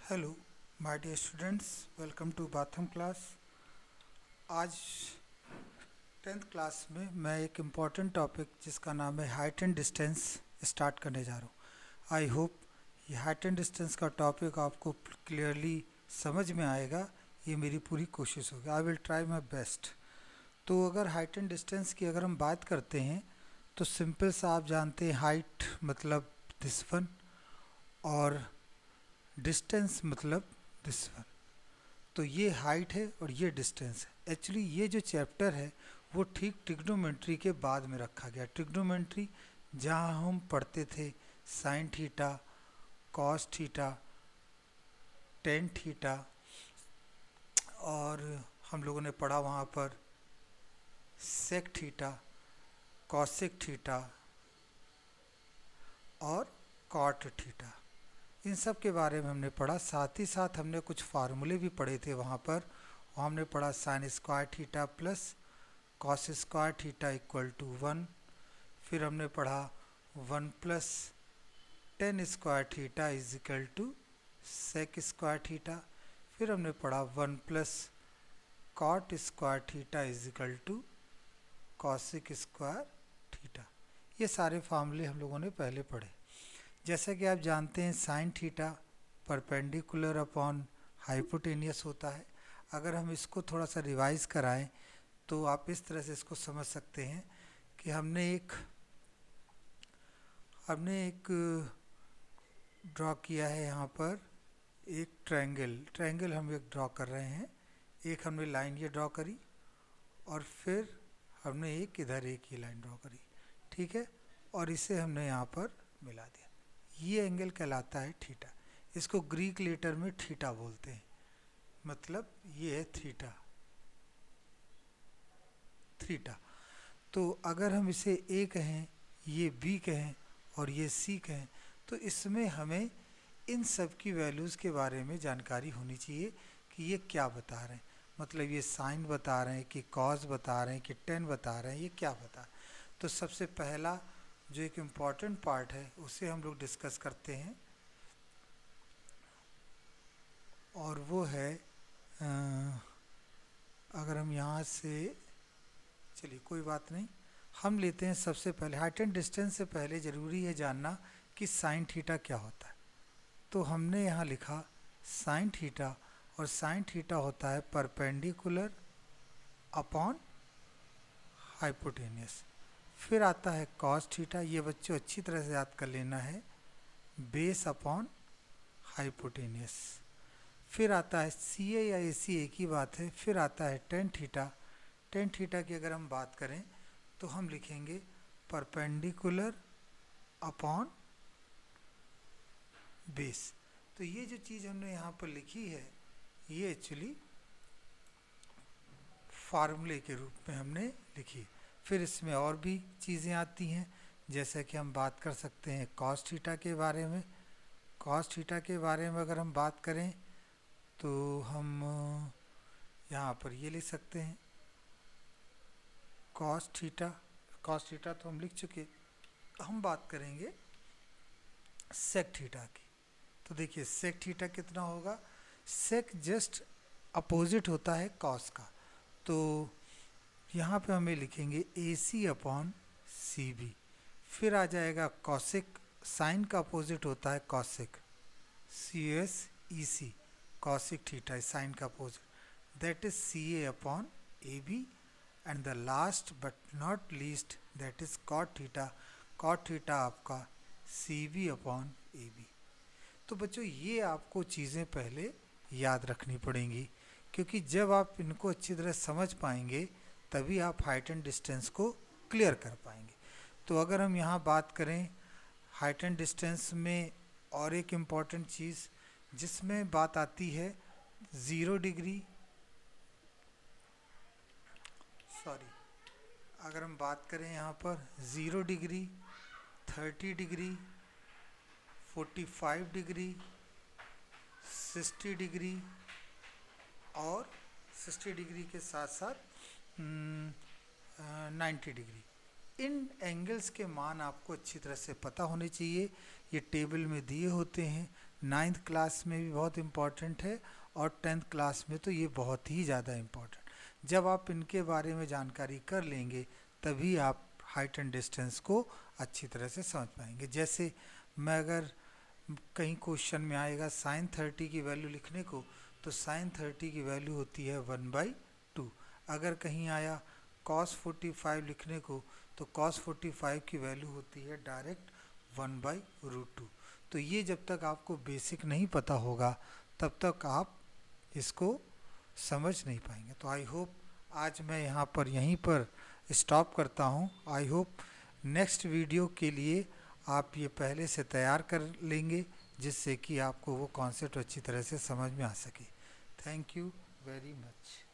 Hello my dear students, welcome to Batham class. आज 10th class में मैं एक इम्पॉर्टेंट टॉपिक जिसका नाम है हाइट एंड डिस्टेंस स्टार्ट करने जा रहा हूँ। आई होप ये हाइट एंड डिस्टेंस का टॉपिक आपको क्लियरली समझ में आएगा। ये मेरी पूरी कोशिश होगी। I will try my best. तो अगर हाइट एंड डिस्टेंस की अगर हम बात करते हैं तो सिंपल सा आप जानते हैं, हाइट मतलब दिस वन और डिस्टेंस मतलब दिस वन। तो ये हाइट है और ये डिस्टेंस है। एक्चुअली ये जो चैप्टर है वो ठीक ट्रिग्नोमेट्री के बाद में रखा गया। ट्रिग्नोमेट्री जहाँ हम पढ़ते थे sine theta, cos theta, tan theta, और हम लोगों ने पढ़ा वहाँ पर सेक थीटा, कॉसेक थीटा और कॉट थीटा। इन सब के बारे में हमने पढ़ा। साथ ही साथ हमने कुछ फार्मूले भी पढ़े थे वहाँ पर। हमने पढ़ा sine square theta plus cos square theta equal to 1। फिर हमने पढ़ा 1 plus tan square theta is equal to sec square theta. फिर हमने पढ़ा 1 plus cot square theta is equal to cosec square theta. ये सारे फार्मूले हम लोगों ने पहले पढ़े। जैसा कि आप जानते हैं sine theta perpendicular upon hypotenuse होता है। अगर हम इसको थोड़ा सा रिवाइज कराएं तो आप इस तरह से इसको समझ सकते हैं कि हमने एक ड्रॉ किया है। यहाँ पर एक ट्रायंगल हम एक ड्रॉ कर रहे हैं। एक हमने लाइन ये ड्रॉ करी और फिर हमने एक ये लाइन ड्रॉ करी, ठीक है, और इसे हमने यहाँ पर मिला दिया। ये एंगल कहलाता है थीटा। इसको ग्रीक लेटर में थीटा बोलते हैं। मतलब ये है थीटा। तो अगर हम इसे ए कहें, ये बी कहें और ये सी कहें तो इसमें हमें इन सब की वैल्यूज़ के बारे में जानकारी होनी चाहिए कि ये क्या बता रहे हैं। मतलब ये साइन बता रहे हैं कि कॉस बता रहे हैं कि टेन बता रहे हैं, ये क्या बता रहे हैं। तो सबसे पहला जो एक इम्पॉर्टेंट पार्ट है उसे हम लोग डिस्कस करते हैं और वो है अगर हम यहाँ से चलिए कोई बात नहीं, हम लेते हैं सबसे पहले हाइट एंड डिस्टेंस से पहले ज़रूरी है जानना कि साइन थीटा क्या होता है। तो हमने यहाँ लिखा साइन थीटा, और साइन थीटा होता है परपेंडिकुलर अपॉन हाइपोटेनियस। फिर आता है कॉस थीटा, ये बच्चों अच्छी तरह से याद कर लेना है, बेस अपॉन हाइपोटेनियस। फिर आता है सी ए या ए सी एक ही बात है। फिर आता है टेन थीटा। टेन थीटा की अगर हम बात करें तो हम लिखेंगे परपेंडिकुलर अपॉन बेस। तो ये जो चीज़ हमने यहाँ पर लिखी है ये एक्चुअली फार्मूले के रूप में हमने लिखी। फिर इसमें और भी चीज़ें आती हैं, जैसे कि हम बात कर सकते हैं कॉस थीटा के बारे में। कॉस थीटा के बारे में अगर हम बात करें तो हम यहाँ पर ये लिख सकते हैं कॉस थीटा। कॉस थीटा तो हम लिख चुके। हम बात करेंगे सेक थीटा की। तो देखिए सेक थीटा कितना होगा। सेक जस्ट अपोजिट होता है कॉस का। तो यहाँ पे हमें लिखेंगे ए सी अपॉन सी बी। फिर आ जाएगा कॉसिक, साइन का अपोजिट होता है cosec, C S E C, cosec theta है साइन का opposite, that is C A upon A B. And the last but not least that is cot theta. Cot theta आपका C B upon A B. तो बच्चों ये आपको चीज़ें पहले याद रखनी पड़ेंगी, क्योंकि जब आप इनको अच्छी तरह समझ पाएंगे तभी आप हाइट एंड डिस्टेंस को क्लियर कर पाएंगे। तो अगर हम यहाँ बात करें हाइट एंड डिस्टेंस में और एक इम्पॉर्टेंट चीज़ जिसमें बात आती है 0 डिग्री, सॉरी, अगर हम बात करें यहाँ पर 0 डिग्री, 30 डिग्री, 45 डिग्री, 60 डिग्री और 60 डिग्री के साथ साथ 90 डिग्री, इन एंगल्स के मान आपको अच्छी तरह से पता होने चाहिए। ये टेबल में दिए होते हैं 9th क्लास में भी बहुत इम्पॉर्टेंट है और 10th क्लास में तो ये बहुत ही ज़्यादा इम्पॉर्टेंट। जब आप इनके बारे में जानकारी कर लेंगे तभी आप हाइट एंड डिस्टेंस को अच्छी तरह से समझ पाएंगे। जैसे मैं अगर कहीं क्वेश्चन में आएगा साइन 30 की वैल्यू लिखने को, तो साइन 30 की वैल्यू होती है 1/2। अगर कहीं आया कॉस 45 लिखने को, तो कॉस 45 की वैल्यू होती है डायरेक्ट 1/√2। तो ये जब तक आपको बेसिक नहीं पता होगा तब तक आप इसको समझ नहीं पाएंगे। तो आई होप आज मैं यहाँ पर यहीं पर स्टॉप करता हूँ। आई होप नेक्स्ट वीडियो के लिए आप ये पहले से तैयार कर लेंगे जिससे कि आपको वो कॉन्सेप्ट अच्छी तरह से समझ में आ सके। Thank you very much.